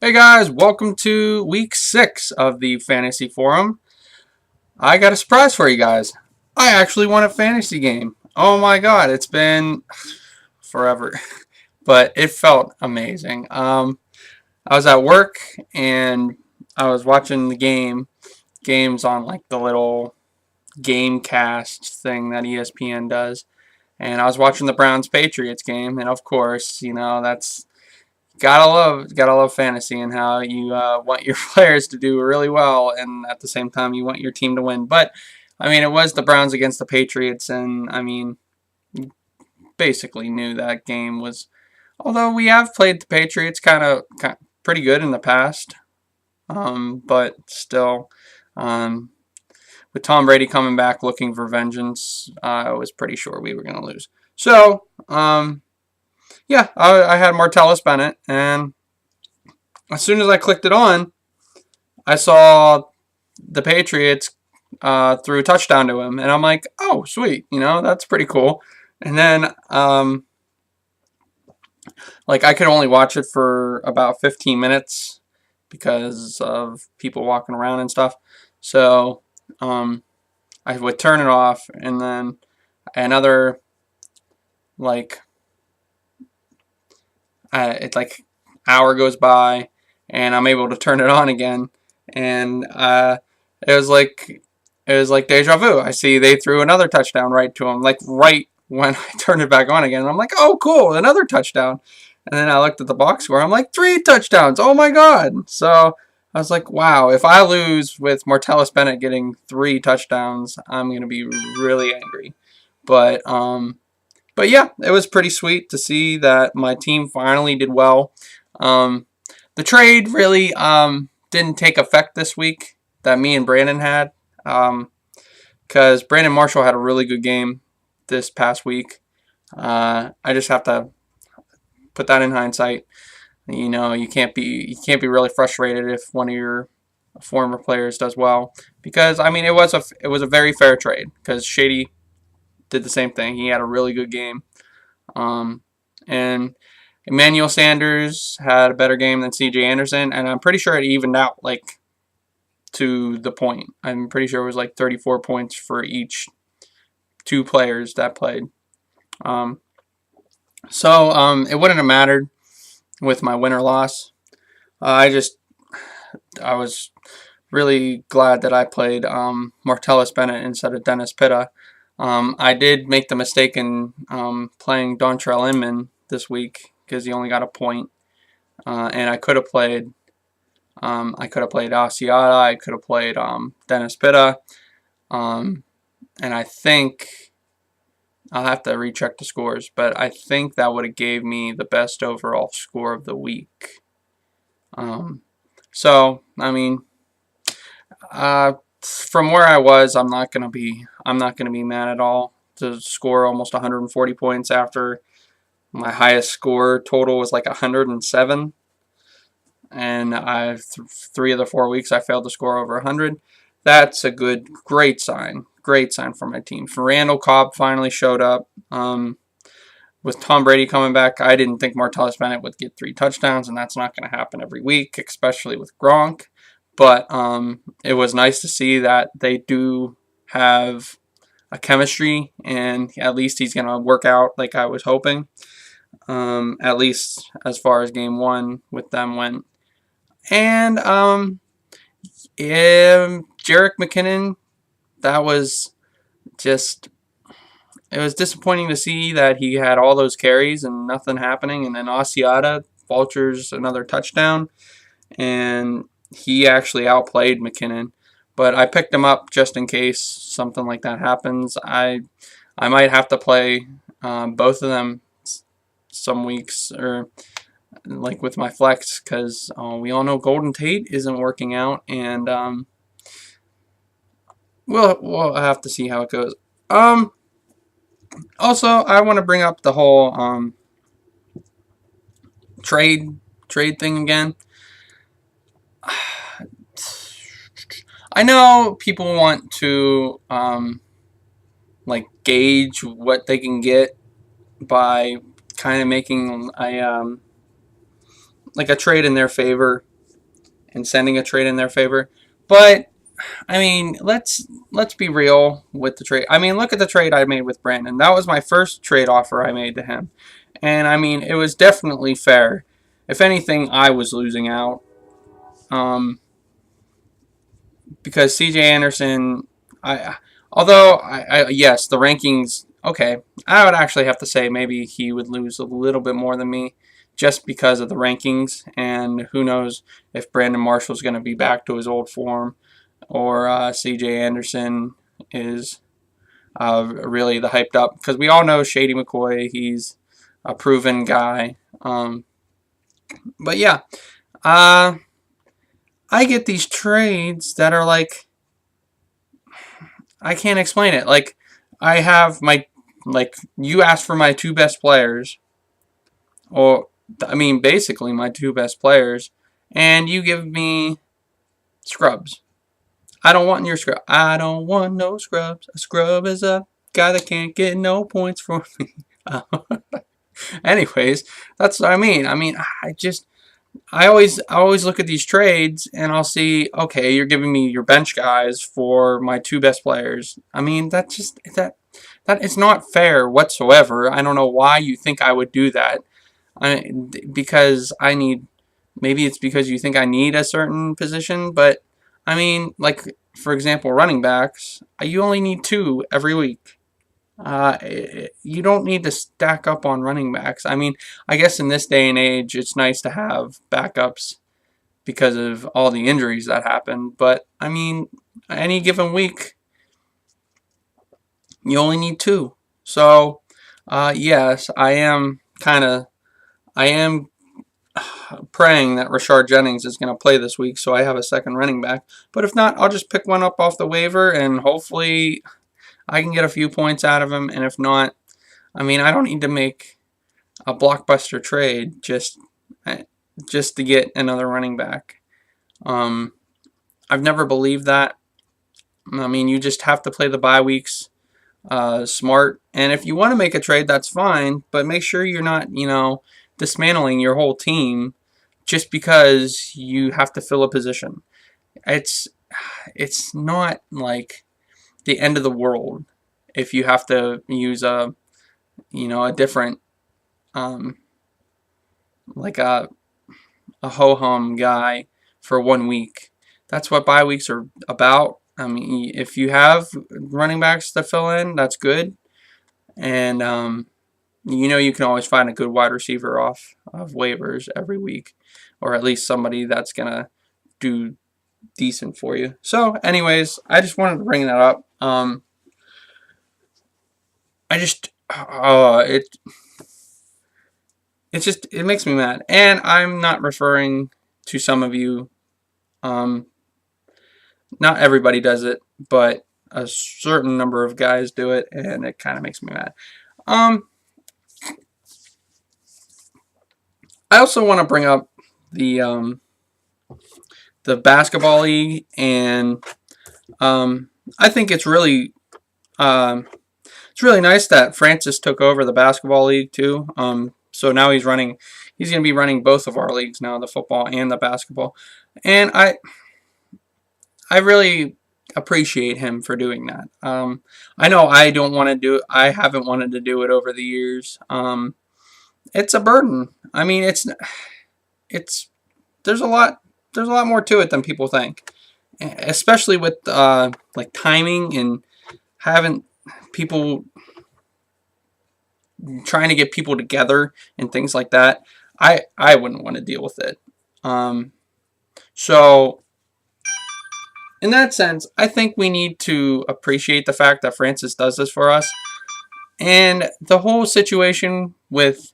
Hey guys, welcome to week 6 of the Fantasy Forum. I got a surprise for you guys. I actually won a fantasy game. Oh my god, it's been forever, but it felt amazing. I was at work and I was watching the games on like the little Gamecast thing that ESPN does, and I was watching the Browns Patriots game, and of course, that's gotta love fantasy and how you want your players to do really well, and at the same time you want your team to win. But I mean, it was the Browns against the Patriots, and I mean, basically knew that game was. Although we have played the Patriots kind of pretty good in the past, but still, um, with Tom Brady coming back looking for vengeance, I was pretty sure we were gonna lose. So, yeah, I had Martellus Bennett, and as soon as I clicked it on, I saw the Patriots threw a touchdown to him, and I'm like, oh, sweet, that's pretty cool. And then, like, I could only watch it for about 15 minutes because of people walking around and stuff. So, I would turn it off, and then another, like, it's like hour goes by, and I'm able to turn it on again, and it was like it was like deja vu. I see they threw another touchdown right to him, like right when I turned it back on again. And I'm like, oh, cool, another touchdown. And then I looked at the box score. I'm like, 3 touchdowns. Oh my god! So I was like, wow, if I lose with Martellus Bennett getting 3 touchdowns, I'm gonna be really angry. But but yeah, it was pretty sweet to see that my team finally did well. Um, the trade really didn't take effect this week that me and Brandon had, because Brandon Marshall had a really good game this past week. I just have to put that in hindsight. You can't be really frustrated if one of your former players does well, because I mean it was a very fair trade because Shady did the same thing. He had a really good game. And Emmanuel Sanders had a better game than C.J. Anderson, and I'm pretty sure it evened out like to the point. I'm pretty sure it was like 34 points for each 2 players that played. Um, so it wouldn't have mattered with my win or loss. I was really glad that I played Martellus Bennett instead of Dennis Pitta. I did make the mistake in playing Dontrell Inman this week because he only got a point, and I could have played. Asiata. I could have played Dennis Pitta, and I think I'll have to recheck the scores, but I think that would have gave me the best overall score of the week. So I mean, from where I was, I'm not gonna be mad at all to score almost 140 points after my highest score total was like 107, and I've 3 of the 4 weeks I failed to score over 100. That's a great sign. Great sign for my team. For Randall Cobb finally showed up. With Tom Brady coming back, I didn't think Martellus Bennett would get 3 touchdowns, and that's not going to happen every week, especially with Gronk. But it was nice to see that they do have a chemistry, and at least he's going to work out like I was hoping. At least as far as game 1 with them went. And Jerick McKinnon, that was just, it was disappointing to see that he had all those carries and nothing happening. And then Asiata vultures another touchdown, and he actually outplayed McKinnon. But I picked him up just in case something like that happens. I might have to play both of them some weeks, or like with my flex, because we all know Golden Tate isn't working out, and we'll have to see how it goes. Also, I want to bring up the whole trade thing again. I know people want to like gauge what they can get by kind of making a like a trade in their favor. and sending a trade in their favor. But I mean, let's be real with the trade. I mean, look at the trade I made with Brandon. That was my first trade offer I made to him. And I mean, it was definitely fair. If anything, I was losing out. Because CJ Anderson, yes, the rankings, okay, I would actually have to say maybe he would lose a little bit more than me just because of the rankings, and who knows if Brandon Marshall's going to be back to his old form, or CJ Anderson is really the hyped up, because we all know Shady McCoy, he's a proven guy. But yeah, I get these trades that are like, I can't explain it. Like, I have you asked for my two best players, or, I mean, basically my two best players, and you give me scrubs. I don't want your scrub. I don't want no scrubs. A scrub is a guy that can't get no points for me. Anyways, that's what I mean. I always look at these trades and I'll see, okay, you're giving me your bench guys for my two best players. I mean, that is not fair whatsoever. I don't know why you think I would do that. Because I need, maybe it's because you think I need a certain position, but I mean, like, for example, running backs, you only need two every week. You don't need to stack up on running backs. I mean, I guess in this day and age, it's nice to have backups because of all the injuries that happen. But, I mean, any given week, you only need two. So, yes, I am praying that Rashard Jennings is going to play this week, so I have a second running back. But if not, I'll just pick one up off the waiver, and hopefully I can get a few points out of him. And if not, I mean, I don't need to make a blockbuster trade just to get another running back. I've never believed that. I mean, you just have to play the bye weeks smart. And if you want to make a trade, that's fine, but make sure you're not, dismantling your whole team just because you have to fill a position. It's not like the end of the world if you have to use a different like a ho-hum guy for 1 week. That's what bye weeks are about. I mean, if you have running backs to fill in, that's good. And you can always find a good wide receiver off of waivers every week, or at least somebody that's gonna do decent for you. So, anyways, I just wanted to bring that up. It makes me mad, and I'm not referring to some of you. Not everybody does it, but a certain number of guys do it, and it kind of makes me mad. I also want to bring up the basketball league, and I think it's really nice that Francis took over the basketball league too. So now he's going to be running both of our leagues now, the football and the basketball, and I really appreciate him for doing that. I know I don't want to do it. I haven't wanted to do it over the years. It's a burden. I mean, there's a lot more to it than people think, especially with like timing and having people trying to get people together and things like that. I wouldn't want to deal with it. So in that sense, I think we need to appreciate the fact that Francis does this for us, and the whole situation with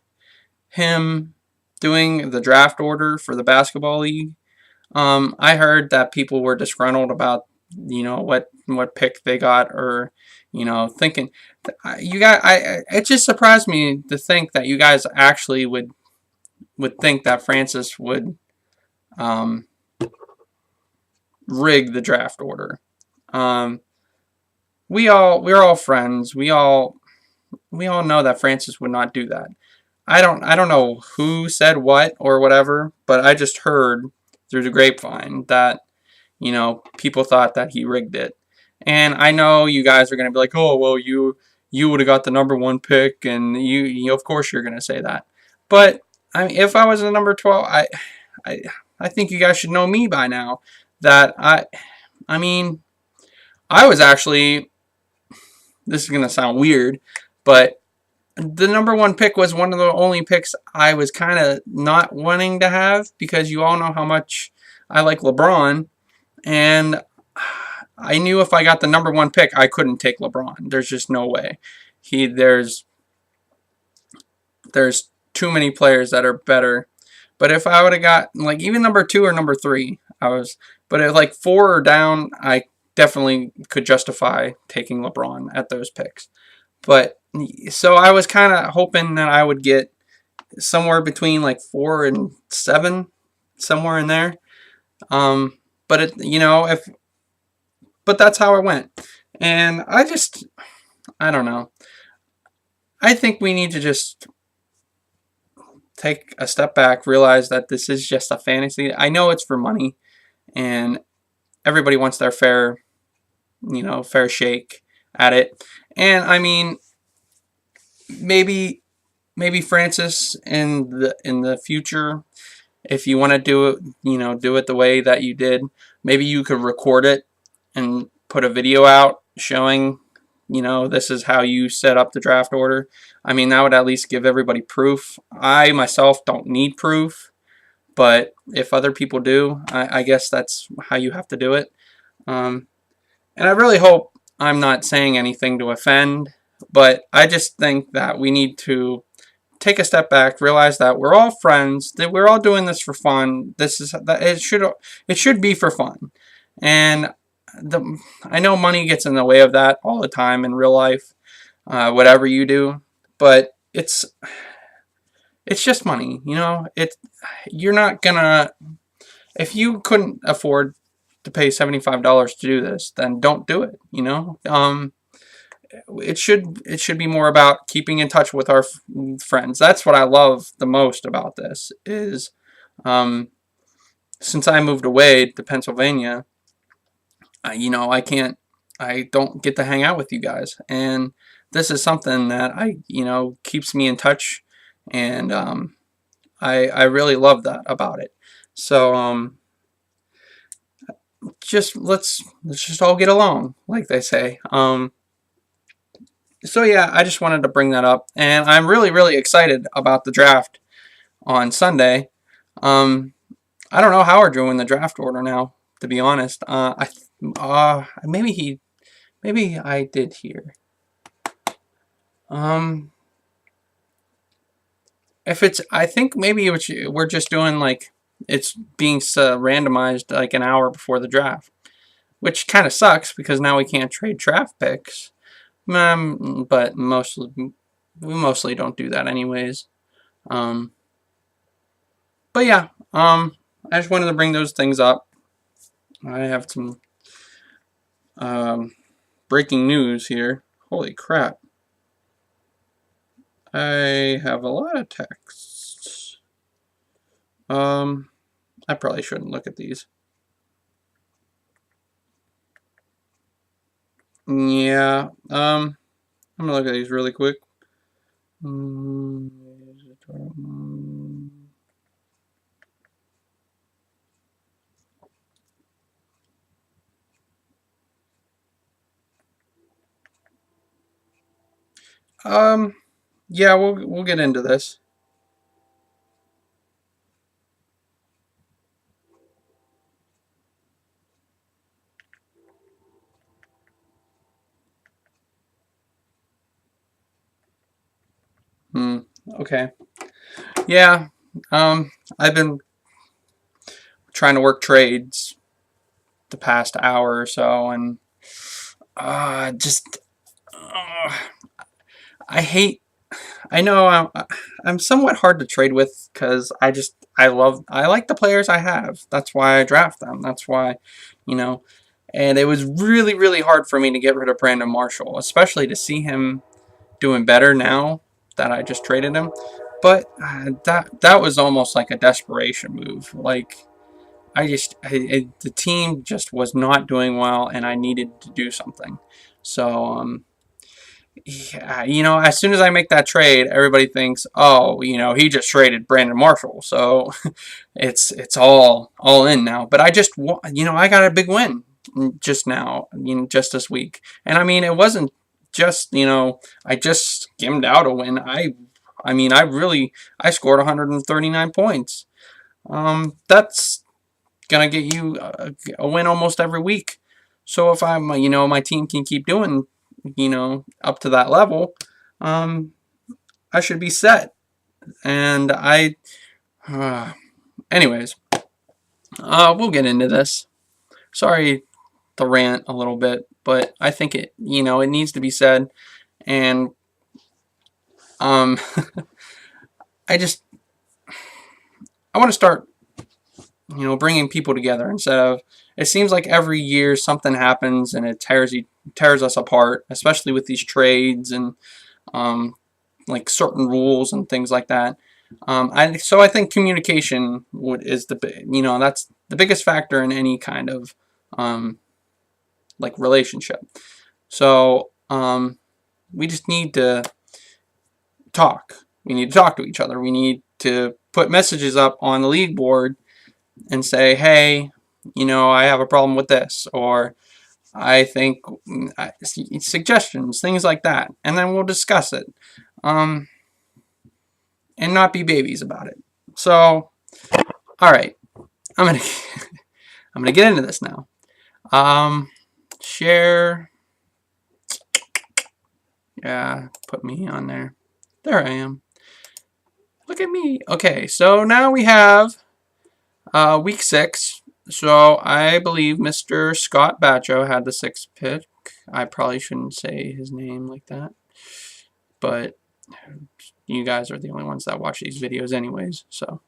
him doing the draft order for the basketball league. I heard that people were disgruntled about what pick they got, or thinking it just surprised me to think that you guys actually would think that Francis would rig the draft order. We're all friends. We all know that Francis would not do that. I don't know who said what or whatever, but I just heard through the grapevine that, you know, people thought that he rigged it. And I know you guys are going to be like, oh, well, you would have got the #1 pick, and you of course you're going to say that. But I mean, if I was the number 12, I I think you guys should know me by now that I mean, I was actually, this is going to sound weird, but the #1 pick was one of the only picks I was kind of not wanting to have, because you all know how much I like LeBron, and I knew if I got the #1 pick, I couldn't take LeBron. There's just no way. There's too many players that are better. But if I would have got like even #2 or #3, but if like 4 or down, I definitely could justify taking LeBron at those picks. But so I was kind of hoping that I would get somewhere between like 4 and 7, somewhere in there. But but that's how it went. And I don't know. I think we need to just take a step back, realize that this is just a fantasy. I know it's for money, and everybody wants their fair shake at it. And I mean, maybe Francis in the future, if you want to do it, do it the way that you did, maybe you could record it and put a video out showing, this is how you set up the draft order. I mean, that would at least give everybody proof. I myself don't need proof, but if other people do, I guess that's how you have to do it. And I really hope I'm not saying anything to offend, but I just think that we need to take a step back, realize that we're all friends, that we're all doing this for fun. It should be for fun. And I know money gets in the way of that all the time in real life, whatever you do, but it's just money, you're not gonna, if you couldn't afford to pay $75 to do this, then don't do it, it should be more about keeping in touch with our friends. That's what I love the most about this is, since I moved away to Pennsylvania, I don't get to hang out with you guys, and this is something that keeps me in touch, and I really love that about it. So let's just all get along, like they say. So yeah, I just wanted to bring that up, and I'm really, really excited about the draft on Sunday. I don't know how we're doing the draft order now, to be honest. Maybe I did here. I think maybe we're just doing like it's being randomized like an hour before the draft, which kind of sucks because now we can't trade draft picks. But we mostly don't do that anyways. But yeah, I just wanted to bring those things up. I have some breaking news here. Holy crap. I have a lot of texts. I probably shouldn't look at these. Yeah, I'm gonna look at these really quick. Yeah, we'll get into this. Okay. Yeah, I've been trying to work trades the past hour or so, and I know I'm somewhat hard to trade with because I like the players I have. That's why I draft them. That's why, and it was really, really hard for me to get rid of Brandon Marshall, especially to see him doing better now that I just traded him. But that was almost like a desperation move. Like, the team just was not doing well, and I needed to do something. So yeah, as soon as I make that trade, everybody thinks, oh, he just traded Brandon Marshall, so it's all in now. But I got a big win just now, just this week, and I mean, it wasn't just I just skimmed out a win. I scored 139 points. That's gonna get you a win almost every week. So if my team can keep doing, up to that level, I should be set. And anyways, we'll get into this. Sorry to rant a little bit, but I think it needs to be said. And I want to start bringing people together instead of, it seems like every year something happens and it tears us apart, especially with these trades and like certain rules and things like that. So I think communication is that's the biggest factor in any kind of like relationship. So we just need to talk. We need to talk to each other. We need to put messages up on the league board and say, hey, I have a problem with this, or I think suggestions, things like that, and then we'll discuss it, and not be babies about it. So, all right, I'm gonna get into this now. Share. Yeah, put me on there. There I am. Look at me. Okay, so now we have week 6. So I believe Mr. Scott Batcho had the 6th pick. I probably shouldn't say his name like that, but you guys are the only ones that watch these videos anyways. So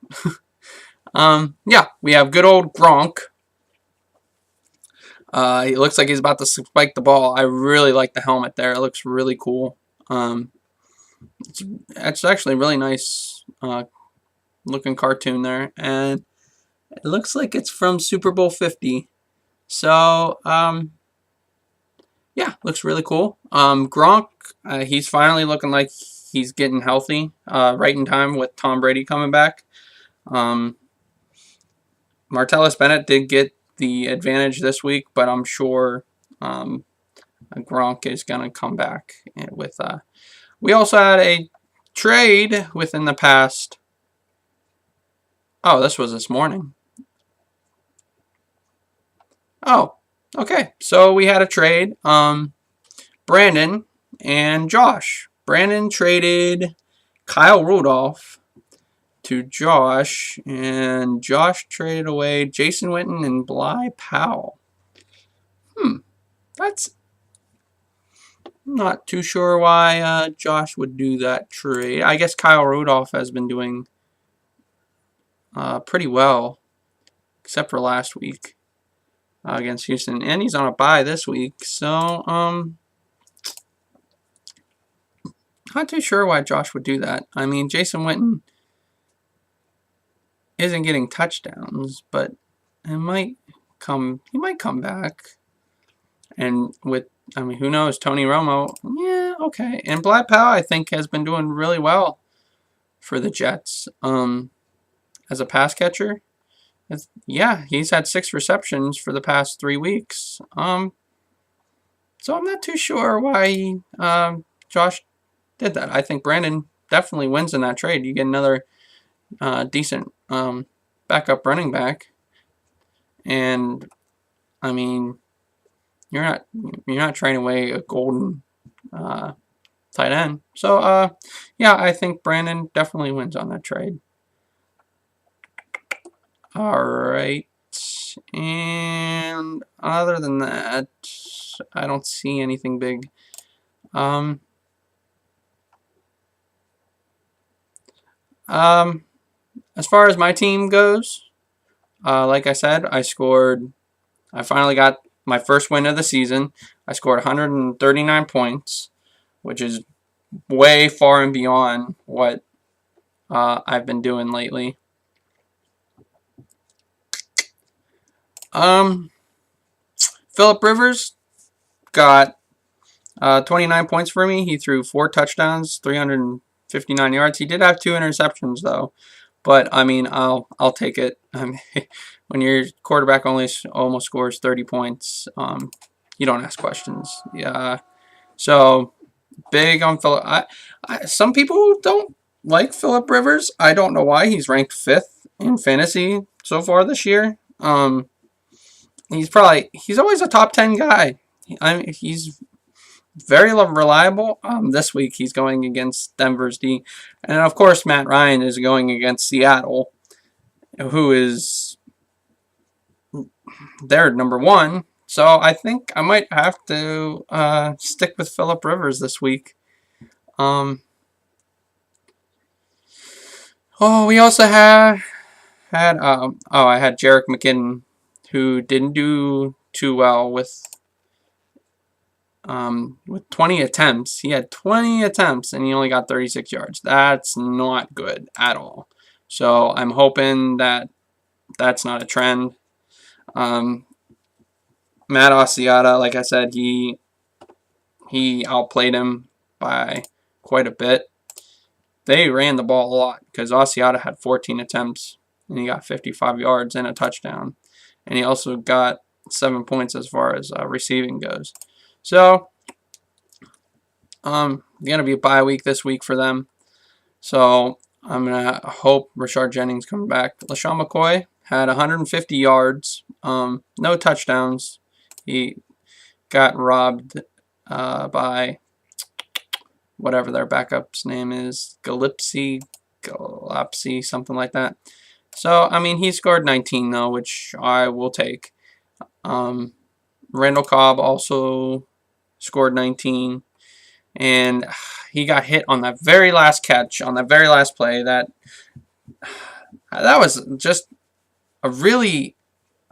yeah, we have good old Gronk. He looks like he's about to spike the ball. I really like the helmet there. It looks really cool. It's actually a really nice looking cartoon there, and it looks like it's from Super Bowl 50. So yeah, looks really cool. Gronk, he's finally looking like he's getting healthy, right in time with Tom Brady coming back. Martellus Bennett did get the advantage this week, but I'm sure Gronk is going to come back with. We also had a trade within the past. Oh, this was this morning. Oh, okay. So we had a trade. Brandon and Josh. Brandon traded Kyle Rudolph to Josh, and Josh traded away Jason Witten and Bly Powell. That's not too sure why Josh would do that trade. I guess Kyle Rudolph has been doing pretty well, except for last week against Houston, and he's on a bye this week. So not too sure why Josh would do that. I mean, Jason Witten isn't getting touchdowns, but he might come back. And who knows? Tony Romo, yeah, okay. And Bly Powell, I think, has been doing really well for the Jets as a pass catcher. Yeah, he's had 6 receptions for the past 3 weeks. So I'm not too sure why Josh did that. I think Brandon definitely wins in that trade. You get another decent backup running back, and I mean, you're not trading away a golden tight end. So yeah, I think Brandon definitely wins on that trade. All right, and other than that, I don't see anything big. As far as my team goes, like I said, I finally got my first win of the season. I scored 139 points, which is way far and beyond what I've been doing lately. Phillip Rivers got 29 points for me. He threw 4 touchdowns, 359 yards. He did have 2 interceptions though, but I mean, I'll take it. I mean, when your quarterback only almost scores 30 points, you don't ask questions. Yeah. So big on Phillip. Some people don't like Phillip Rivers. I don't know why. He's ranked 5th in fantasy so far this year. He's always a top 10 guy. He's very reliable. This week he's going against Denver's D, and of course Matt Ryan is going against Seattle, who is their -- 1. So I think I might have to stick with Phillip Rivers this week. We also had I had Jerick McKinnon, who didn't do too well with 20 attempts. He had 20 attempts and he only got 36 yards. That's not good at all. So I'm hoping that that's not a trend. Matt Asiata, like I said, he outplayed him by quite a bit. They ran the ball a lot because Asiata had 14 attempts and he got 55 yards and a touchdown. And he also got 7 points as far as receiving goes. So, going to be a bye week this week for them. So, I'm going to hope Rashard Jennings comes back. LaShawn McCoy had 150 yards, no touchdowns. He got robbed by whatever their backup's name is, Galapsi, something like that. So, I mean, he scored 19, though, which I will take. Randall Cobb also scored 19, and he got hit on that very last catch, on that very last play. That was just a really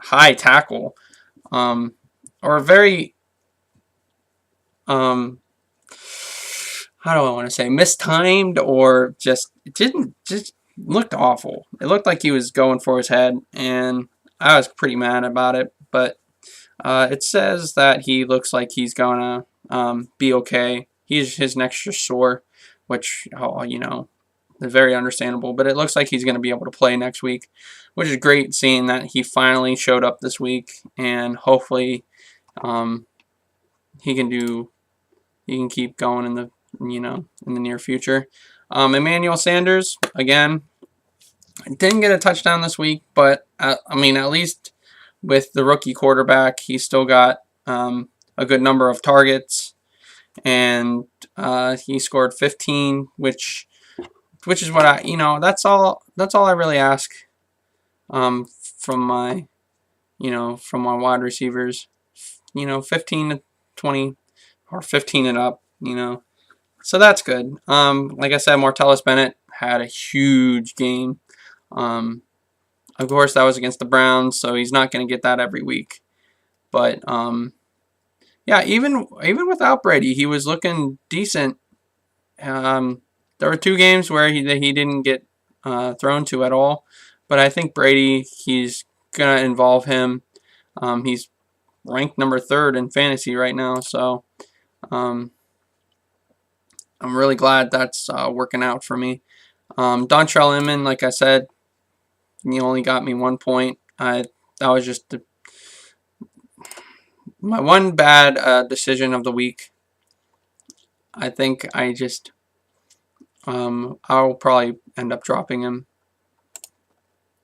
high tackle, or a very, how do I want to say, mistimed, or just, it didn't, just looked awful. It looked like he was going for his head, and I was pretty mad about it, but it says that he looks like he's going to be okay. His neck's just sore, which, you know, is very understandable. But it looks like he's going to be able to play next week, which is great seeing that he finally showed up this week. And hopefully he can keep going in the, you know, in the near future. Emmanuel Sanders, again, didn't get a touchdown this week, but I mean, at least with the rookie quarterback, he still got a good number of targets, and he scored 15, which is what I, you know, that's all I really ask from my, you know, from my wide receivers, you know, 15 to 20 or 15 and up, you know, so that's good. Like I said, Martellus Bennett had a huge game. Of course, that was against the Browns, so he's not going to get that every week. But yeah, even without Brady, he was looking decent. There were 2 games where he didn't get thrown to at all. But I think Brady, he's going to involve him. He's ranked number 3rd in fantasy right now, so I'm really glad that's working out for me. Dontrell Inman, like I said, he only got me 1 point. That was just my one bad decision of the week. I think I just I'll probably end up dropping him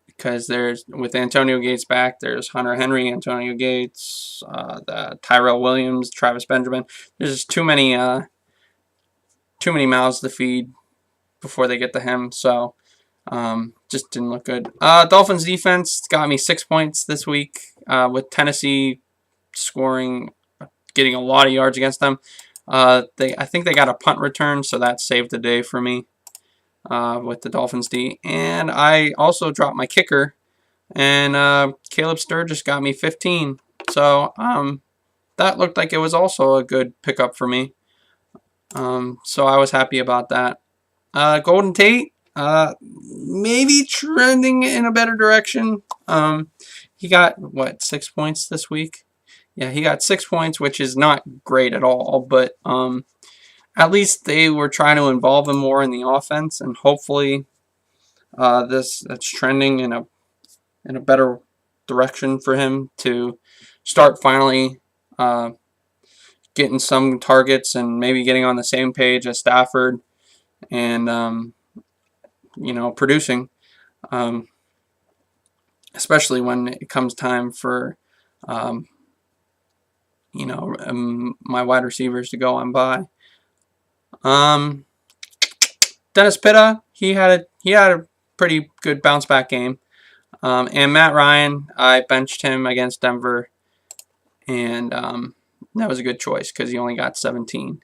because with Antonio Gates back, there's Hunter Henry, Antonio Gates, the Tyrell Williams, Travis Benjamin. There's just too many mouths to feed before they get to him. So just didn't look good. Dolphins defense got me 6 points this week with Tennessee getting a lot of yards against them. I think they got a punt return, so that saved the day for me with the Dolphins D. And I also dropped my kicker, and Caleb Sturgis got me 15. So that looked like it was also a good pickup for me. So I was happy about that. Golden Tate, maybe trending in a better direction. He got, what, 6 points this week? Yeah, he got 6 points, which is not great at all, but at least they were trying to involve him more in the offense, and hopefully that's trending in a better direction for him to start finally getting some targets and maybe getting on the same page as Stafford and producing, especially when it comes time for my wide receivers to go on by. Dennis Pitta, he had a pretty good bounce back game. And Matt Ryan, I benched him against Denver, and that was a good choice because he only got 17,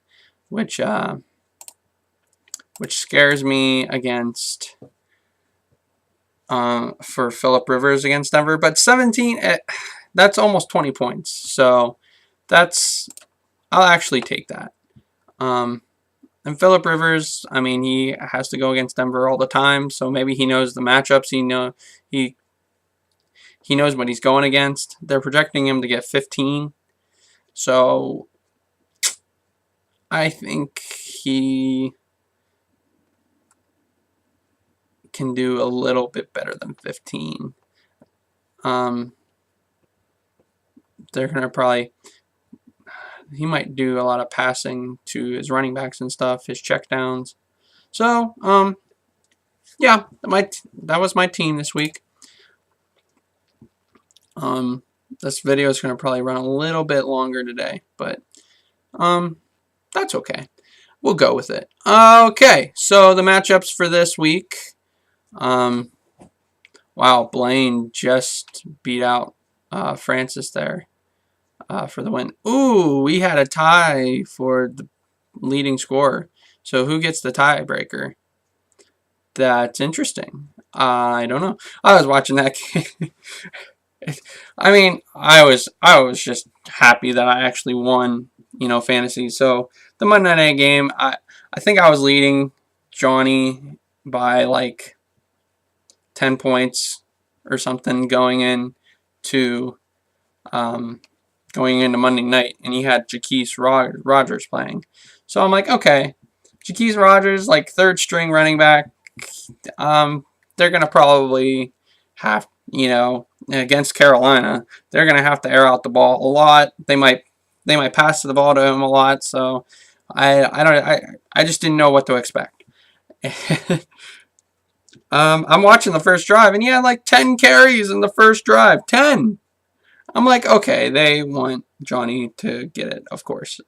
which scares me against for Phillip Rivers against Denver. But 17, that's almost 20 points, so I'll actually take that. And Phillip Rivers, I mean, he has to go against Denver all the time, so maybe he knows the matchups. He knows what he's going against. They're projecting him to get 15, so I think he can do a little bit better than 15. They're going to probably... He might do a lot of passing to his running backs and stuff, his checkdowns. So, yeah, that was my team this week. This video is going to probably run a little bit longer today, but that's okay. We'll go with it. Okay, so the matchups for this week. Wow, Blaine just beat out Francis there. For the win. Ooh, we had a tie for the leading scorer. So who gets the tiebreaker? That's interesting. I don't know. I was watching that game. I mean, I was just happy that I actually won, fantasy. So the Monday night game, I think I was leading Johnny by like 10 points or something going into Monday night, and he had Jacquizz Rodgers playing. So I'm like, okay, Jacquizz Rodgers, like third string running back, they're going to probably have, against Carolina, they're going to have to air out the ball a lot. They might pass the ball to him a lot, so I just didn't know what to expect. I'm watching the first drive, and he had like 10 carries in the first drive. 10! I'm like, okay, they want Johnny to get it, of course.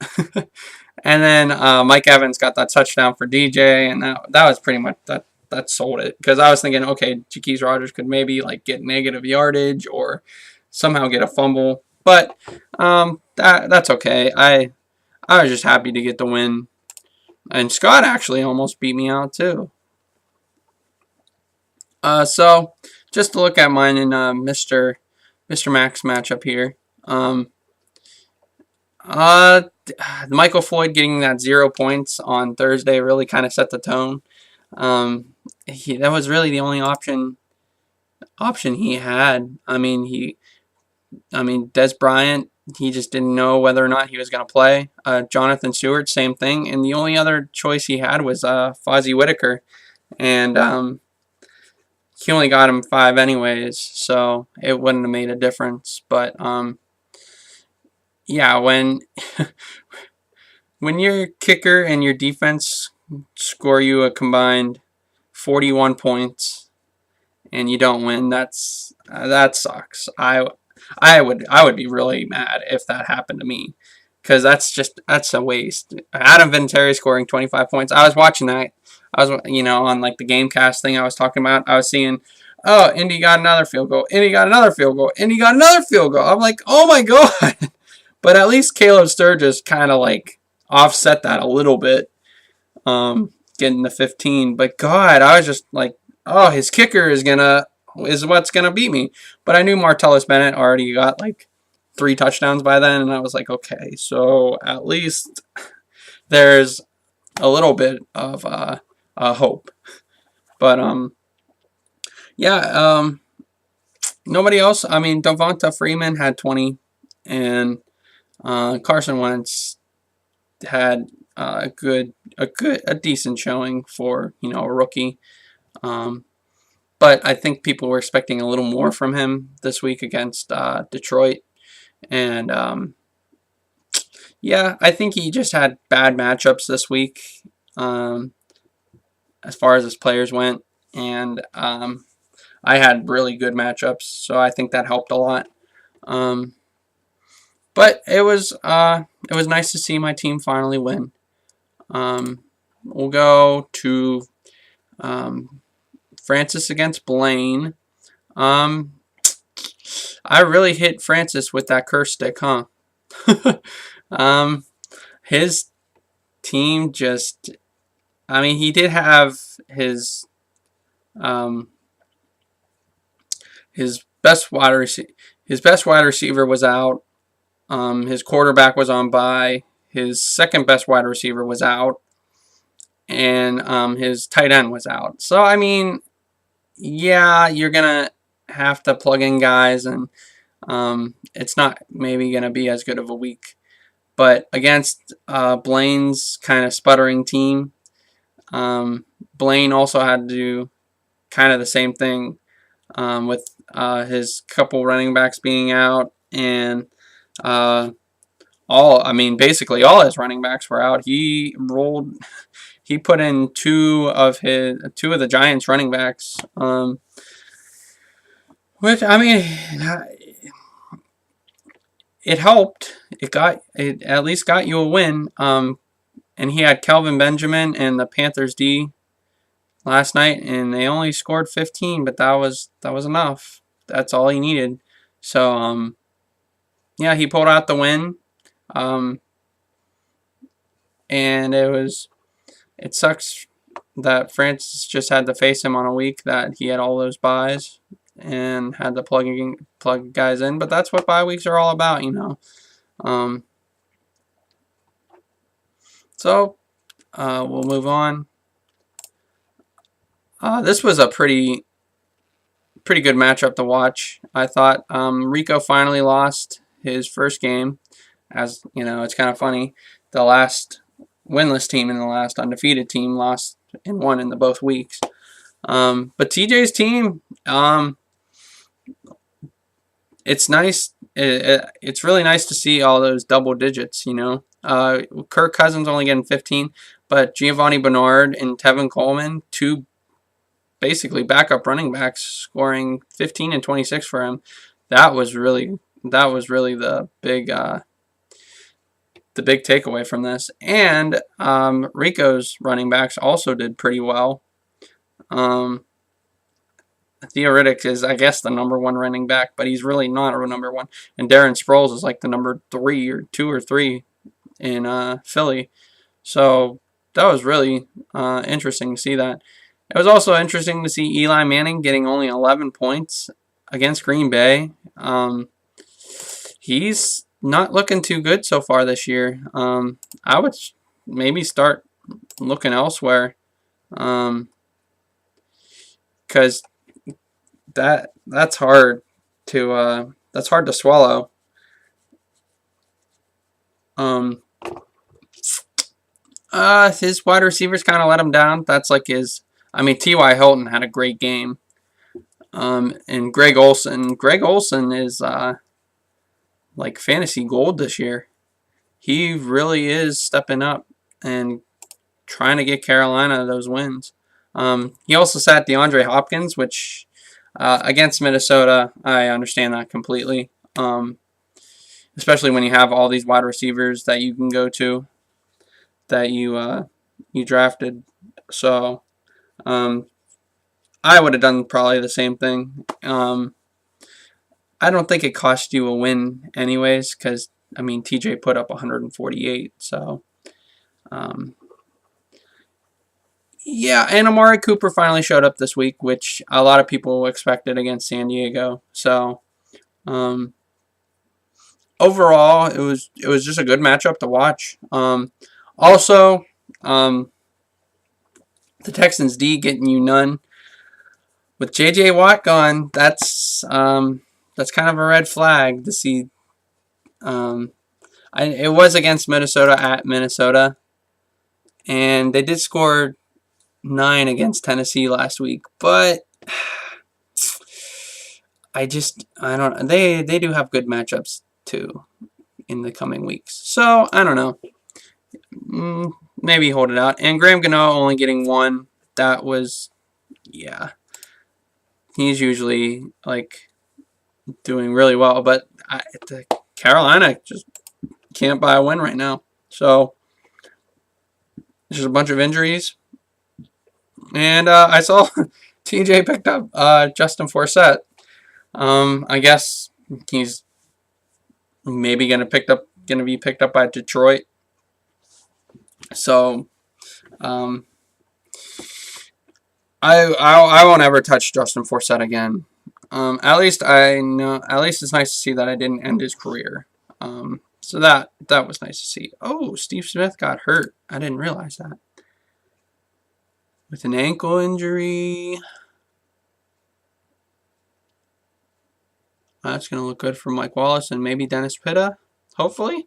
And then Mike Evans got that touchdown for DJ, and that was pretty much that sold it. Because I was thinking, okay, Jacquizz Rodgers could maybe like get negative yardage or somehow get a fumble, but that's okay. I was just happy to get the win, and Scott actually almost beat me out too. So just to look at mine in Mr. Max matchup here. Michael Floyd getting that 0 points on Thursday really kind of set the tone. That was really the only option he had. I mean, Dez Bryant, he just didn't know whether or not he was going to play. Jonathan Stewart, same thing. And the only other choice he had was Fozzie Whitaker. And he only got him 5 anyways, so it wouldn't have made a difference. But yeah, when your kicker and your defense score you a combined 41 points and you don't win, that sucks. I would be really mad if that happened to me, because that's a waste. Adam Vinatieri scoring 25 points. I was watching that. I was, on like the Gamecast thing I was talking about. I was seeing, oh, Indy got another field goal. Indy got another field goal. Indy got another field goal. I'm like, oh my god. But at least Caleb Sturgis kind of like offset that a little bit, getting the 15. But God, I was just like, oh, his kicker is what's gonna beat me. But I knew Martellus Bennett already got like 3 touchdowns by then, and I was like, okay, so at least there's a little bit of hope. But yeah, nobody else. I mean, Devonta Freeman had 20, and Carson Wentz had a decent showing for a rookie. But I think people were expecting a little more from him this week against Detroit, and yeah, I think he just had bad matchups this week, as far as his players went, and I had really good matchups, so I think that helped a lot. But it was nice to see my team finally win. We'll go to Francis against Blaine. I really hit Francis with that curse stick, huh? His team just, I mean, he did have his best wide receiver was out. His quarterback was on bye. His second best wide receiver was out, and his tight end was out. So I mean, yeah, you're gonna have to plug in guys, and it's not maybe gonna be as good of a week. But against Blaine's kind of sputtering team, Blaine also had to do kind of the same thing with his couple running backs being out, and basically all his running backs were out. He put in two of the Giants running backs, which I mean, it helped. It at least got you a win. And he had Kelvin Benjamin and the Panthers D last night, and they only scored 15, but that was enough. That's all he needed. So yeah, he pulled out the win. And it sucks that Francis just had to face him on a week that he had all those buys and had to plug guys in, but that's what bye weeks are all about, So we'll move on. This was a pretty good matchup to watch. I thought Rico finally lost his first game. As you know, it's kind of funny. The last winless team and the last undefeated team lost and won in both weeks. But TJ's team, it's nice. It's really nice to see all those double digits, Kirk Cousins only getting 15, but Giovanni Bernard and Tevin Coleman, two basically backup running backs, scoring 15 and 26 for him. That was really the big takeaway from this. And Rico's running backs also did pretty well. Theoretic is, I guess, the number one running back, but he's really not a number one. And Darren Sproles is like the number 2 or 3 in Philly. So that was really interesting to see that. It was also interesting to see Eli Manning getting only 11 points against Green Bay. He's not looking too good so far this year. I would maybe start looking elsewhere, because that's hard to swallow. His wide receivers kind of let him down. That's like T.Y. Hilton had a great game. And Greg Olsen is like fantasy gold this year. He really is stepping up and trying to get Carolina those wins. He also sat DeAndre Hopkins, which against Minnesota, I understand that completely. Especially when you have all these wide receivers that you can go to that you drafted. So I would have done probably the same thing. I don't think it cost you a win anyways, because TJ put up 148. So yeah, and Amari Cooper finally showed up this week, which a lot of people expected against San Diego. So overall, it was just a good matchup to watch. Also, the Texans D getting you none. with J.J. Watt gone, that's kind of a red flag to see. It was against Minnesota at Minnesota, and they did score 9 against Tennessee last week, but I don't. They do have good matchups too in the coming weeks, so I don't know. Maybe hold it out. And Graham Gano only getting 1. That was, yeah. He's usually like doing really well, but Carolina just can't buy a win right now. So there's a bunch of injuries, and I saw TJ picked up Justin Forsett. I guess he's maybe gonna be picked up by Detroit. So I won't ever touch Justin Forsett again. At least it's nice to see that I didn't end his career. So that was nice to see. Oh, Steve Smith got hurt. I didn't realize that. With an ankle injury. That's going to look good for Mike Wallace and maybe Dennis Pitta, hopefully.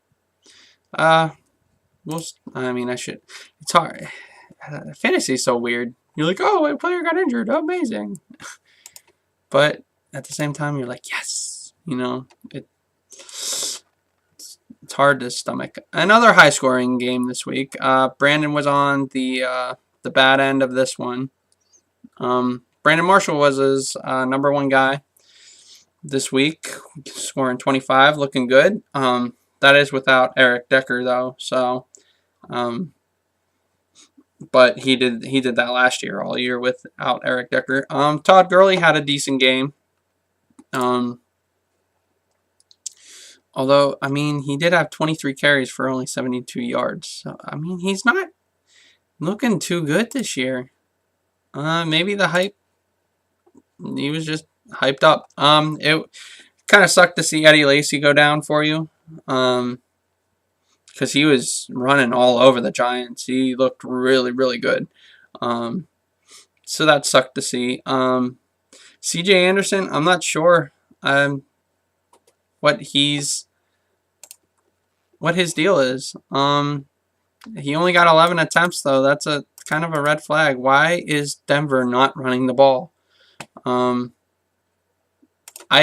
I mean, it's hard. Fantasy is so weird. You're like, oh, a player got injured. Amazing. But at the same time, you're like, yes. You know, it's hard to stomach. Another high-scoring game this week. Brandon was on the bad end of this one. Brandon Marshall was his number 1 guy this week, scoring 25, looking good. That is without Eric Decker though, so but he did that last year, all year without Eric Decker. Todd Gurley had a decent game. Although, I mean, he did have 23 carries for only 72 yards. So, I mean, he's not looking too good this year. Maybe the hype, he was just hyped up. It kind of sucked to see Eddie Lacy go down for you. Because he was running all over the Giants. He looked really, really good. So that sucked to see. C.J. Anderson, I'm not sure what his deal is. He only got 11 attempts, though. That's a kind of a red flag. Why is Denver not running the ball? I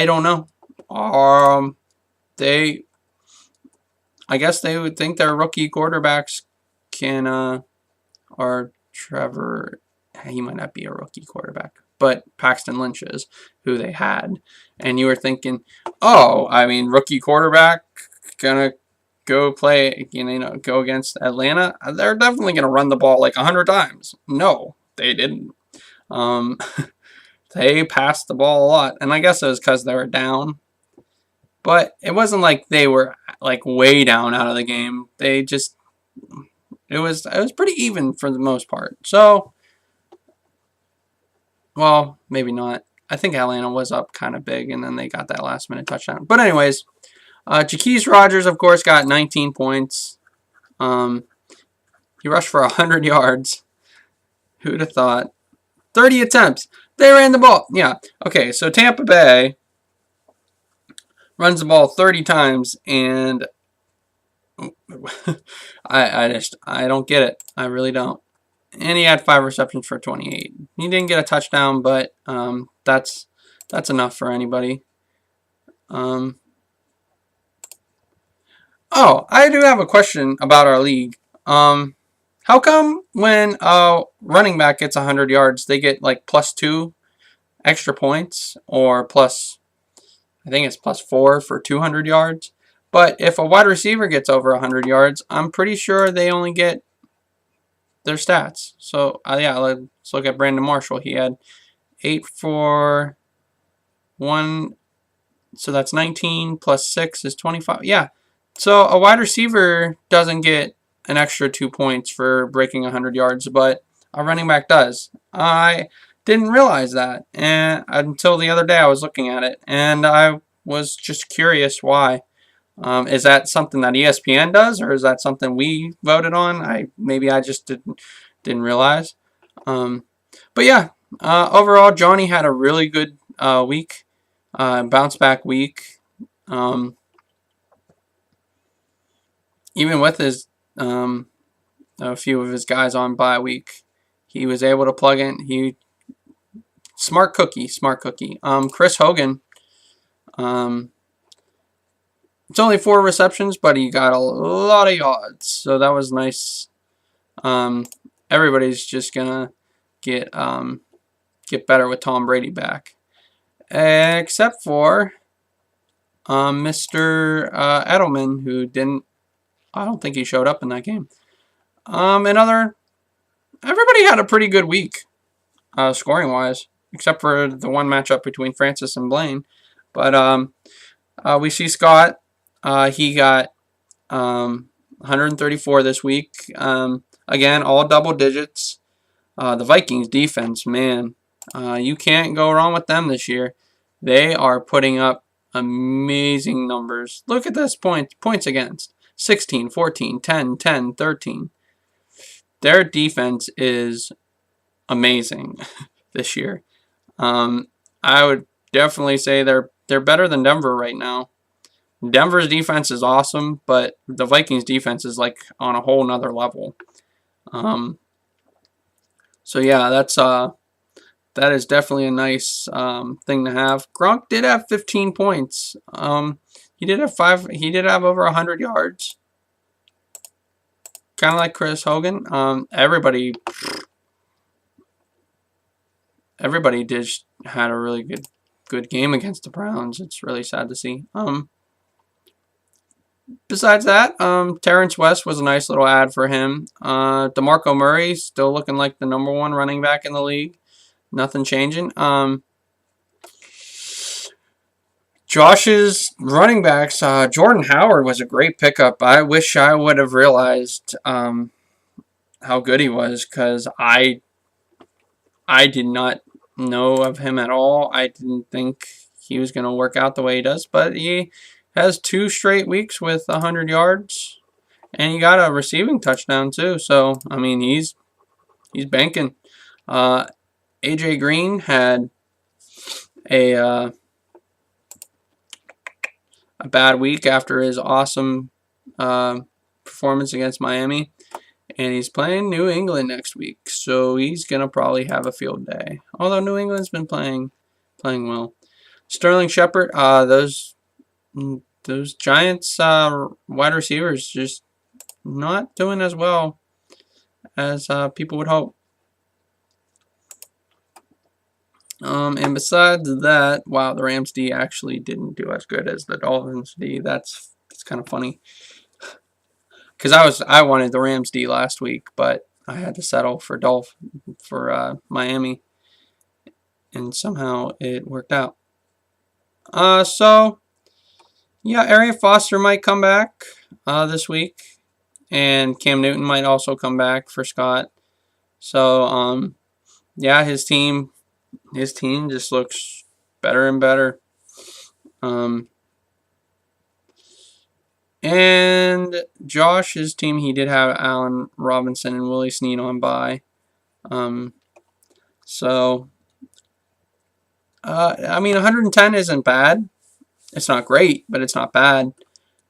don't know. I guess they would think their rookie quarterbacks can, or Trevor, he might not be a rookie quarterback, but Paxton Lynch is, who they had. And you were thinking, oh, I mean, rookie quarterback, gonna go play, go against Atlanta? They're definitely gonna run the ball like 100 times. No, they didn't. They passed the ball a lot, and I guess it was because they were down. But it wasn't like they were like way down out of the game. They just, it was pretty even for the most part. So, well, maybe not. I think Atlanta was up kind of big, and then they got that last minute touchdown. But anyways, Jacquizz Rodgers, of course, got 19 points. He rushed for 100 yards. Who'd have thought? 30 attempts. They ran the ball. Yeah. Okay, so Tampa Bay runs the ball 30 times, and I don't get it. I really don't. And he had 5 receptions for 28. He didn't get a touchdown, but that's enough for anybody. Oh, I do have a question about our league. How come when a running back gets 100 yards, they get like +2 extra points, or I think it's +4 for 200 yards. But if a wide receiver gets over 100 yards, I'm pretty sure they only get their stats. So, yeah, let's look at Brandon Marshall. He had 8 for 1, so that's 19 plus 6 is 25. Yeah, so a wide receiver doesn't get an extra 2 points for breaking 100 yards, but a running back does. I didn't realize that until the other day. I was looking at it, and I was just curious why. Is that something that ESPN does, or is that something we voted on? Maybe I just didn't realize. But yeah, Overall, Johnny had a really good week, bounce back week. Even with his a few of his guys on bye week, he was able to plug in. Smart cookie. Chris Hogan. It's only 4 receptions, but he got a lot of yards, so that was nice. Everybody's just gonna get better with Tom Brady back, except for Mr. Edelman, who didn't. I don't think he showed up in that game. Everybody had a pretty good week, scoring wise, except for the one matchup between Francis and Blaine. But we see Scott. He got 134 this week. Again, all double digits. The Vikings defense, man, you can't go wrong with them this year. They are putting up amazing numbers. Look at this points against. 16, 14, 10, 10, 13. Their defense is amazing this year. I would definitely say they're better than Denver right now. Denver's defense is awesome, but the Vikings defense is like on a whole nother level. So yeah, that is definitely a nice thing to have. Gronk did have 15 points. He did have over 100 yards. Kind of like Chris Hogan. Everybody had a really good game against the Browns. It's really sad to see. Besides that, Terrence West was a nice little ad for him. DeMarco Murray still looking like the #1 running back in the league. Nothing changing. Josh's running backs, Jordan Howard was a great pickup. I wish I would have realized how good he was, because I did not know of him at all. I didn't think he was going to work out the way he does, but he has 2 straight weeks with 100 yards, and he got a receiving touchdown too. So I mean, he's banking. AJ Green had a bad week after his awesome performance against Miami, and he's playing New England next week, so he's gonna probably have a field day. Although New England's been playing well. Sterling Shepard, those Giants wide receivers just not doing as well as people would hope. And besides that, wow, the Rams D actually didn't do as good as the Dolphins D. That's kind of funny, because I wanted the Rams D last week, but I had to settle for Miami, and somehow it worked out. So yeah, Arian Foster might come back this week, and Cam Newton might also come back for Scott. So yeah, his team just looks better and better. And Josh's team, he did have Allen Robinson and Willie Snead on bye. So I mean, 110 isn't bad. It's not great, but it's not bad.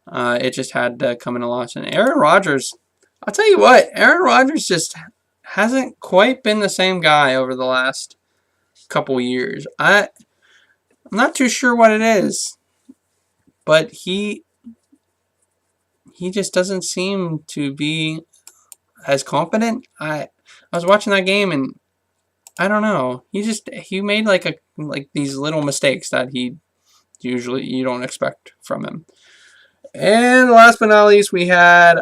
It just had to come in a loss. And Aaron Rodgers, I'll tell you what, Aaron Rodgers just hasn't quite been the same guy over the last couple years. I'm not too sure what it is, but he just doesn't seem to be as confident. I was watching that game, and I don't know. He made like these little mistakes that he usually you don't expect from him. And last but not least, we had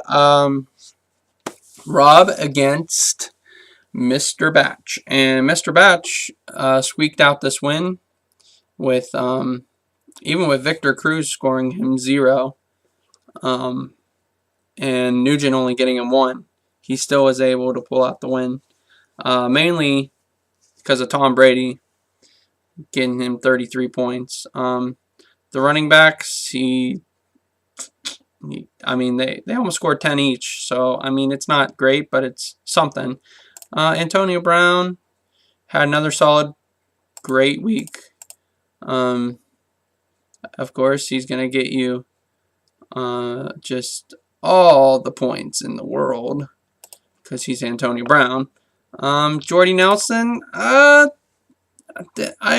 Rob against Mr. Batch, and Mr. Batch squeaked out this win with even with Victor Cruz scoring him 0, and Nugent only getting him 1. He still was able to pull out the win, mainly because of Tom Brady getting him 33 points. The running backs, I mean, they almost scored 10 each. So, I mean, it's not great, but it's something. Antonio Brown had another solid, great week. Of course, he's going to get you just all the points in the world because he's Antonio Brown. Jordy Nelson, I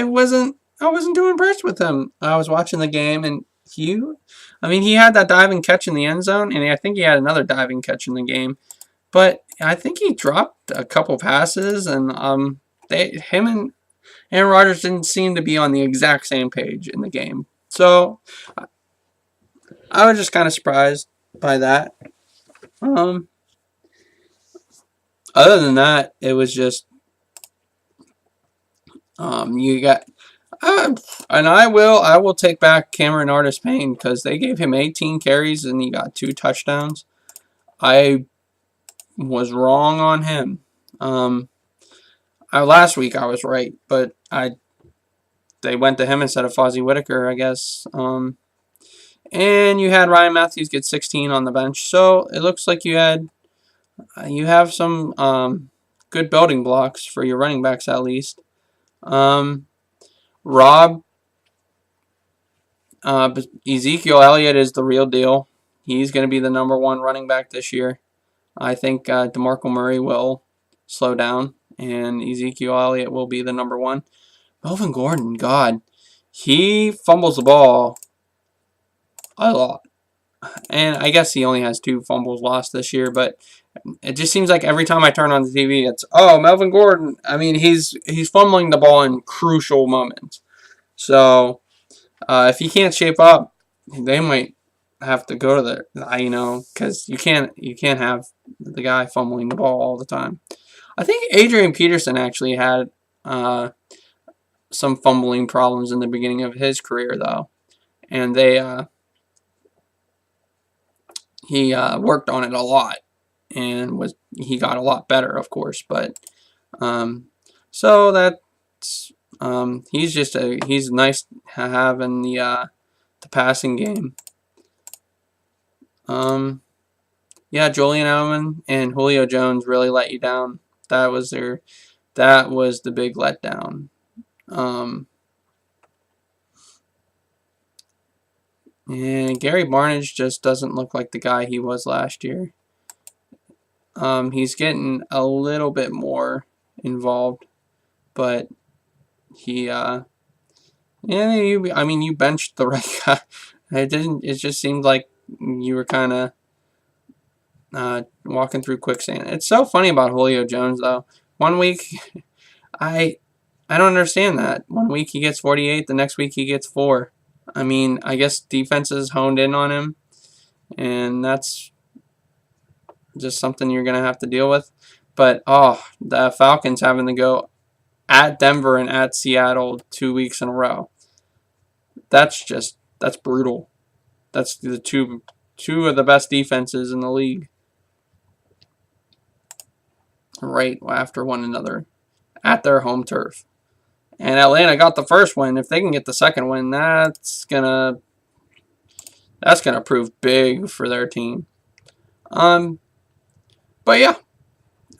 wasn't too impressed with him. I was watching the game, and he had that diving catch in the end zone, and I think he had another diving catch in the game. But I think he dropped a couple passes, and him and Aaron Rodgers didn't seem to be on the exact same page in the game. So I was just kind of surprised by that. Other than that, it was just you got. And I will take back Cameron Artis-Payne because they gave him 18 carries and he got 2 touchdowns. I was wrong on him. Last week I was right, but they went to him instead of Fozzie Whitaker, I guess. And you had Ryan Matthews get 16 on the bench, so it looks like you have some good building blocks for your running backs at least. Ezekiel Elliott is the real deal. He's going to be the #1 running back this year. I think DeMarco Murray will slow down, and Ezekiel Elliott will be the #1. Melvin Gordon, God, he fumbles the ball a lot. And I guess he only has 2 fumbles lost this year, but it just seems like every time I turn on the TV, it's, oh, Melvin Gordon. I mean, he's fumbling the ball in crucial moments. So if he can't shape up, they might have to go to the, because you can't have the guy fumbling the ball all the time. I think Adrian Peterson actually had some fumbling problems in the beginning of his career, though, and he worked on it a lot, and he got a lot better, of course. But so that's he's nice to have in the passing game. Yeah, Julian Edelman and Julio Jones really let you down. That was the big letdown. And Gary Barnidge just doesn't look like the guy he was last year. He's getting a little bit more involved, but you benched the right guy. It just seemed like you were kind of walking through quicksand. It's so funny about Julio Jones, though. One week, I don't understand that. One week he gets 48, the next week he gets 4. I mean, I guess defenses honed in on him, and that's just something you're going to have to deal with. But, the Falcons having to go at Denver and at Seattle 2 weeks in a row. That's brutal. That's the two of the best defenses in the league right after one another at their home turf. And Atlanta got the first win. If they can get the second win, that's gonna prove big for their team. But yeah,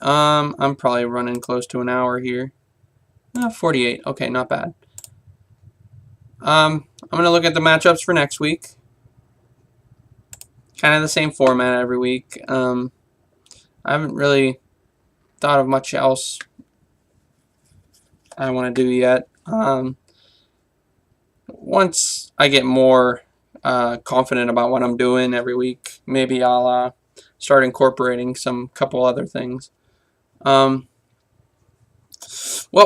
I'm probably running close to an hour here. 48. Okay, not bad. I'm gonna look at the matchups for next week. Kind of the same format every week. I haven't really thought of much else I want to do yet. Once I get more confident about what I'm doing every week, maybe I'll start incorporating couple other things. Well,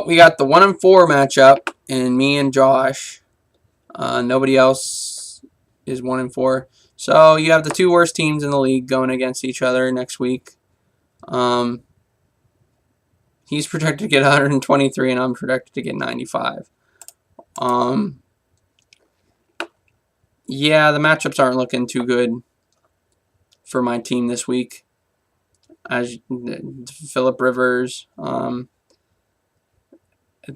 we got the 1-4 matchup, and me and Josh. Nobody else is 1-4. So you have the 2 worst teams in the league going against each other next week. He's projected to get 123, and I'm projected to get 95. Yeah, the matchups aren't looking too good for my team this week. As Phillip Rivers,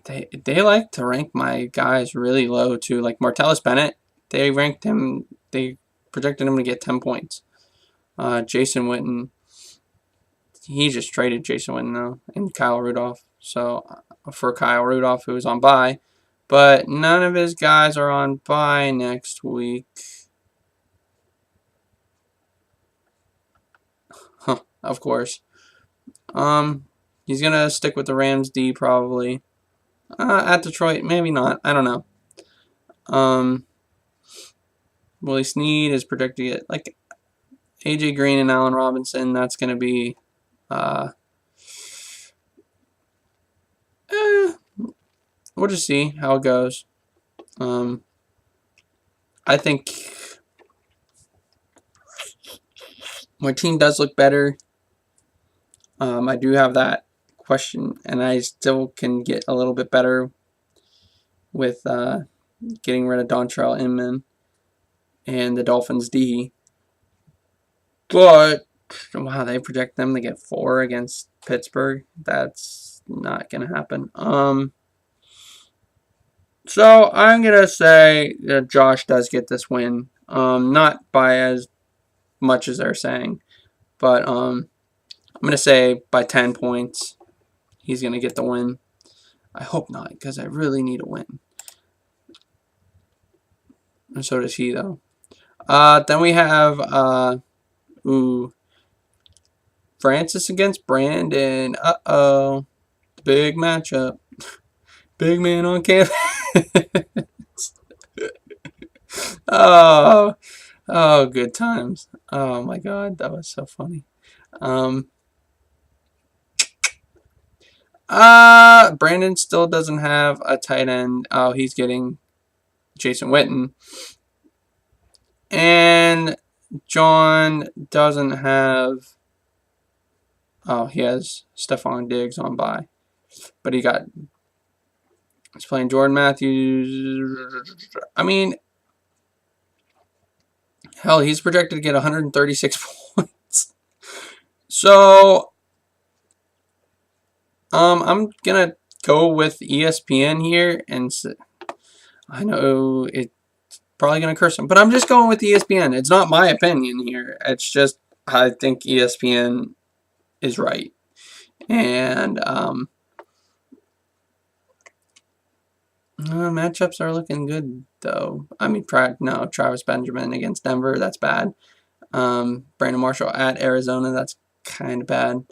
they like to rank my guys really low too. Like Martellus Bennett, they ranked him. They projected him to get 10 points. Jason Witten, he just traded Jason Witten though, and Kyle Rudolph. So for Kyle Rudolph, who is on bye. But none of his guys are on bye next week. Huh, of course. He's going to stick with the Rams D probably. At Detroit, maybe not. I don't know. Willie Snead is predicting it. Like AJ Green and Allen Robinson, that's going to be we'll just see how it goes. I think my team does look better. I do have that question, and I still can get a little bit better with getting rid of Dontrell Inman and the Dolphins D. But wow, they project them to get 4 against Pittsburgh. That's not gonna happen. So I'm gonna say that Josh does get this win. Not by as much as they're saying, but I'm gonna say by 10 points he's gonna get the win. I hope not, because I really need a win. And so does he, though. Then we have Francis against Brandon. Uh-oh. Big matchup. Big man on campus. Oh, good times. Oh my God, that was so funny. Brandon still doesn't have a tight end. Oh, he's getting Jason Witten. And John doesn't have. Oh, he has Stephon Diggs on bye, but he's playing Jordan Matthews. I mean, hell, he's projected to get 136 points. So, I'm gonna go with ESPN here, and I know it's probably gonna curse him, but I'm just going with ESPN. It's not my opinion here. It's just I think ESPN is right, and matchups are looking good though. I mean, no, Travis Benjamin against Denver, that's bad. Brandon Marshall at Arizona, that's kind of bad.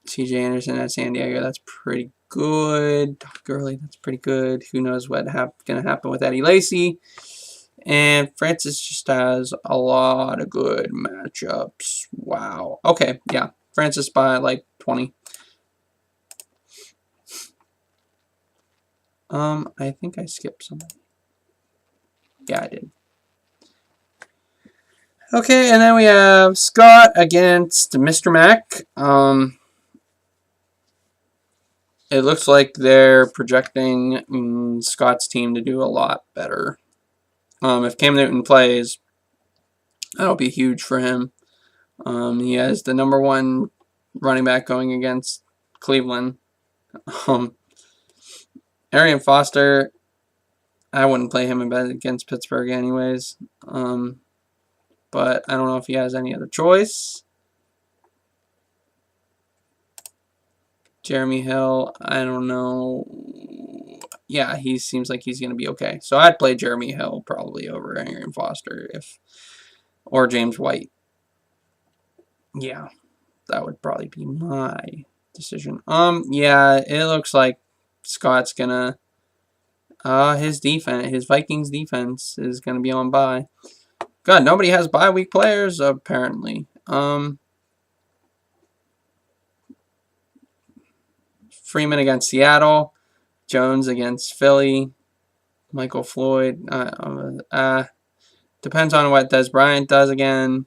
C.J. Anderson at San Diego, that's pretty good. Todd Gurley, that's pretty good. Who knows what's going to happen with Eddie Lacy. And Francis just has a lot of good matchups. Wow. Okay, yeah. Francis by like 20. I think I skipped something. Yeah, I did. Okay, and then we have Scott against Mr. Mac. It looks like they're projecting Scott's team to do a lot better. If Cam Newton plays, that'll be huge for him. He has the #1 running back going against Cleveland. Arian Foster, I wouldn't play him against Pittsburgh anyways. But I don't know if he has any other choice. Jeremy Hill, I don't know. Yeah, he seems like he's going to be okay. So I'd play Jeremy Hill probably over Arian Foster or James White. Yeah, that would probably be my decision. Yeah, it looks like Scott's gonna his Vikings defense is gonna be on bye. God, nobody has bye week players apparently. Freeman against Seattle, Jones against Philly, Michael Floyd. Depends on what Dez Bryant does again.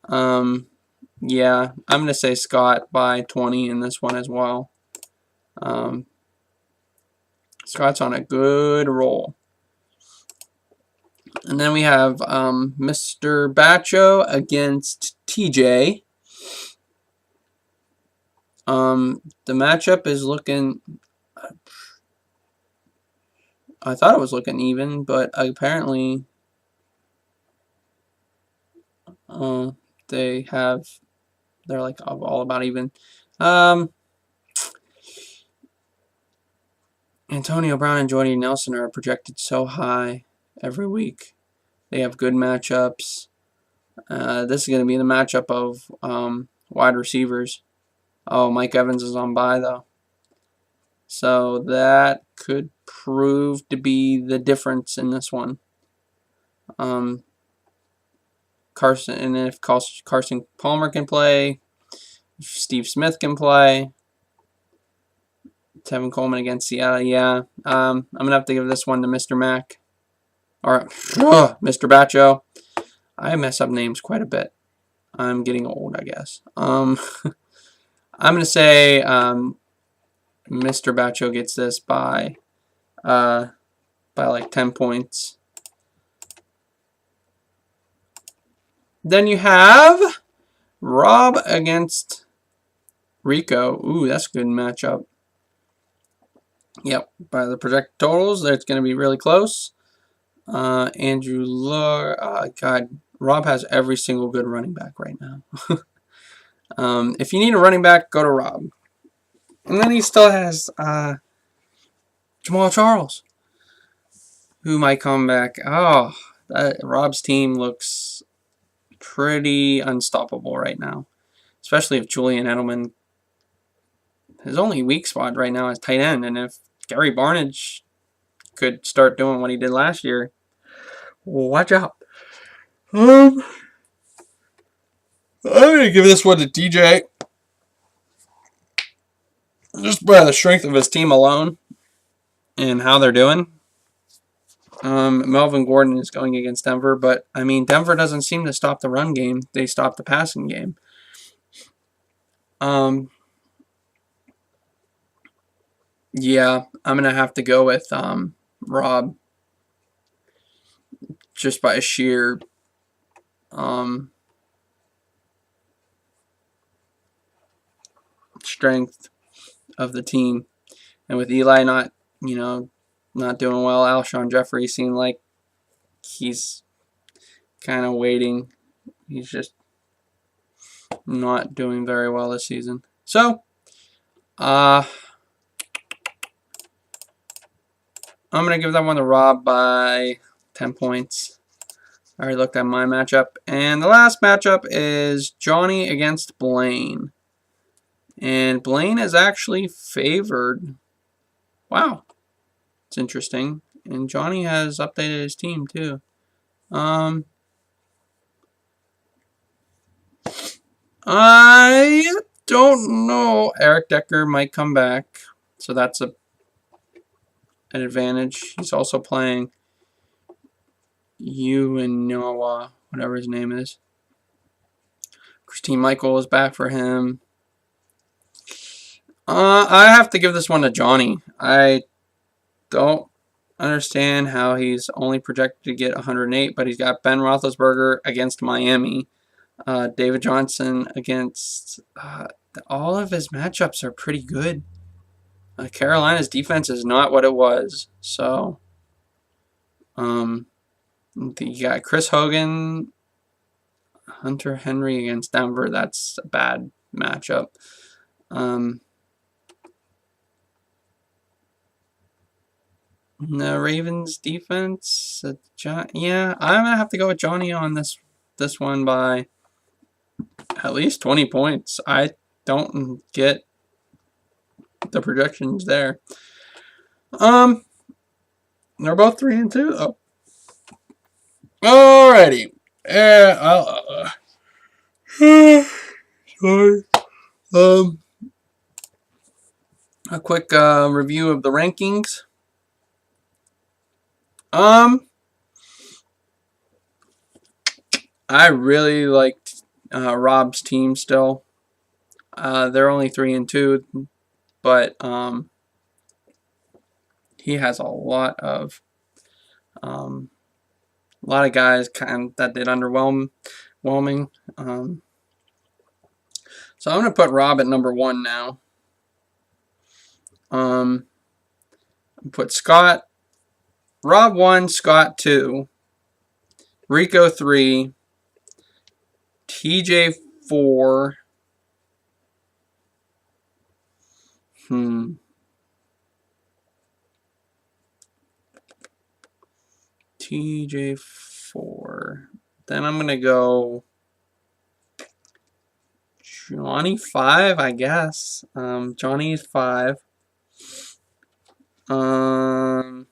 Yeah, I'm gonna say Scott by 20 in this one as well. Scott's on a good roll. And then we have Mr. Bacho against TJ. The matchup is looking. I thought it was looking even, but apparently they're like all about even. Antonio Brown and Jordy Nelson are projected so high every week. They have good matchups. This is going to be the matchup of wide receivers. Oh, Mike Evans is on bye, though. So that could prove to be the difference in this one. Carson, and if Carson Palmer can play, if Steve Smith can play, Tevin Coleman against Seattle, yeah. I'm going to have to give this one to Mr. Mack. Or Mr. Bacho. I mess up names quite a bit. I'm getting old, I guess. I'm going to say Mr. Bacho gets this by like 10 points. Then you have Rob against Rico. Ooh, that's a good matchup. Yep, by the projected totals, that's going to be really close. Andrew Luck. God, Rob has every single good running back right now. If you need a running back, go to Rob. And then he still has Jamal Charles, who might come back. Oh, Rob's team looks pretty unstoppable right now, especially if Julian Edelman. His only weak spot right now is tight end, and if Gary Barnidge could start doing what he did last year, watch out. I'm gonna give this one to DJ, just by the strength of his team alone and how they're doing. Melvin Gordon is going against Denver, but I mean, Denver doesn't seem to stop the run game. They stop the passing game. Yeah, I'm gonna have to go with Rob, just by sheer strength of the team, and with Eli not doing well, Alshon Jeffrey seemed like he's kind of waiting. He's just not doing very well this season. So, I'm going to give that one to Rob by 10 points. I already looked at my matchup. And the last matchup is Johnny against Blaine. And Blaine is actually favored. Wow. It's interesting. And Johnny has updated his team too. I don't know. Eric Decker might come back. So that's an advantage. He's also playing Noah, whatever his name is. Christine Michael is back for him. I have to give this one to Johnny. I don't understand how he's only projected to get 108, but he's got Ben Roethlisberger against Miami, David Johnson against. All of his matchups are pretty good. Carolina's defense is not what it was, so. You got Chris Hogan, Hunter Henry against Denver. That's a bad matchup. The Ravens defense, yeah, I'm gonna have to go with Johnny on this one by at least 20 points. I don't get the projections there. They're both 3 and 2. Oh, alrighty. Sorry. A quick review of the rankings. I really liked Rob's team still. They're only 3 and 2, but he has a lot of guys that did underwhelming. So I'm gonna put Rob at number 1 now. Put Scott. Rob 1, Scott 2, Rico 3, TJ 4. TJ4. Then I'm going to go Johnny 5, I guess. Johnny 5. Then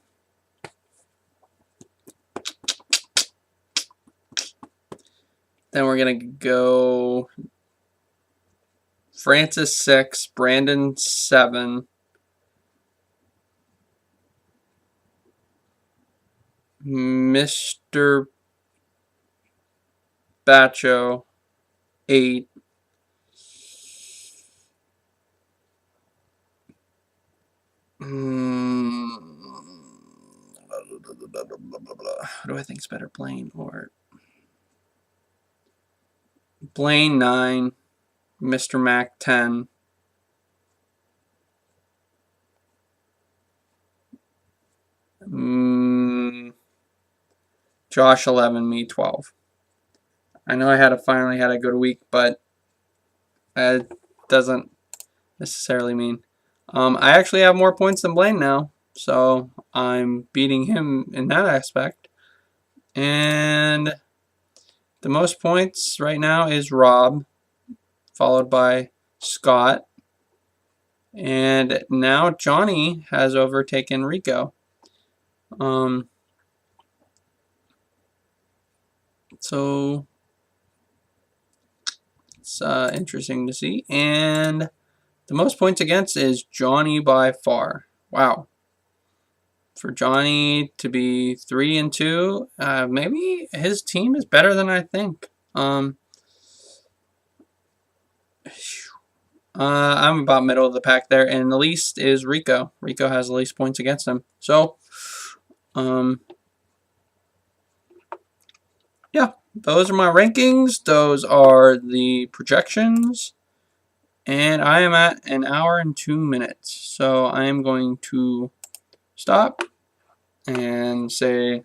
we're going to go Francis 6, Brandon 7. Mr. Bacho 8. Who do I think is better, Blaine or Blaine 9, Mr. Mac 10. Josh 11, me 12. I know I finally had a good week, but it doesn't necessarily mean. I actually have more points than Blaine now, so I'm beating him in that aspect. And the most points right now is Rob, followed by Scott. And now Johnny has overtaken Rico. So it's interesting to see. And the most points against is Johnny by far. Wow. For Johnny to be 3-2, maybe his team is better than I think. I'm about middle of the pack there, and the least is Rico. Rico has the least points against him. So, yeah, those are my rankings. Those are the projections. And I am at 1 hour and 2 minutes. So I am going to stop and say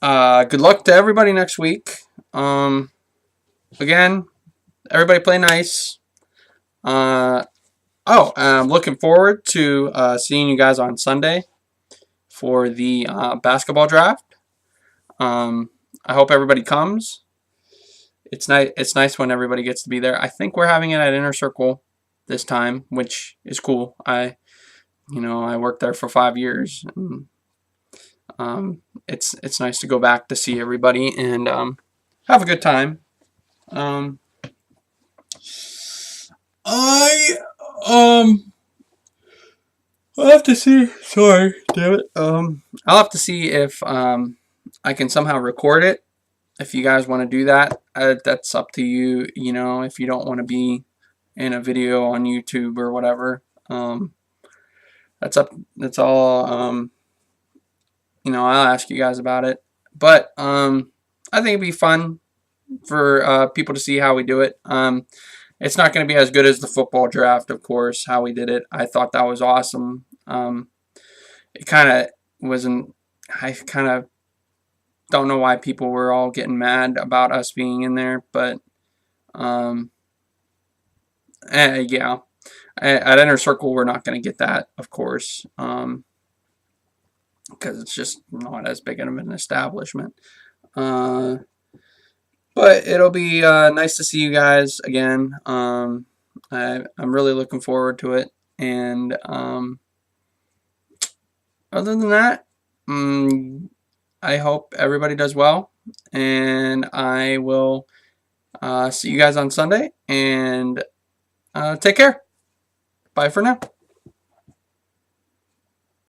good luck to everybody next week. Again, everybody play nice. I'm looking forward to seeing you guys on Sunday for the basketball draft. I hope everybody comes. It's nice when everybody gets to be there. I think we're having it at Inner Circle this time, which is cool. I worked there for 5 years. And, it's nice to go back to see everybody and have a good time. I'll have to see. Sorry, damn it. I'll have to see if I can somehow record it. If you guys want to do that, that's up to you. You know, if you don't want to be in a video on YouTube or whatever, that's up. That's all. I'll ask you guys about it. But I think it'd be fun for people to see how we do it. It's not going to be as good as the football draft, of course, how we did it. I thought that was awesome. It kind of wasn't. I kind of don't know why people were all getting mad about us being in there, but yeah. At Inner Circle, we're not going to get that, of course, because it's just not as big of an establishment. But it'll be nice to see you guys again. I'm really looking forward to it. And other than that, I hope everybody does well. And I will see you guys on Sunday. And take care. Bye for now.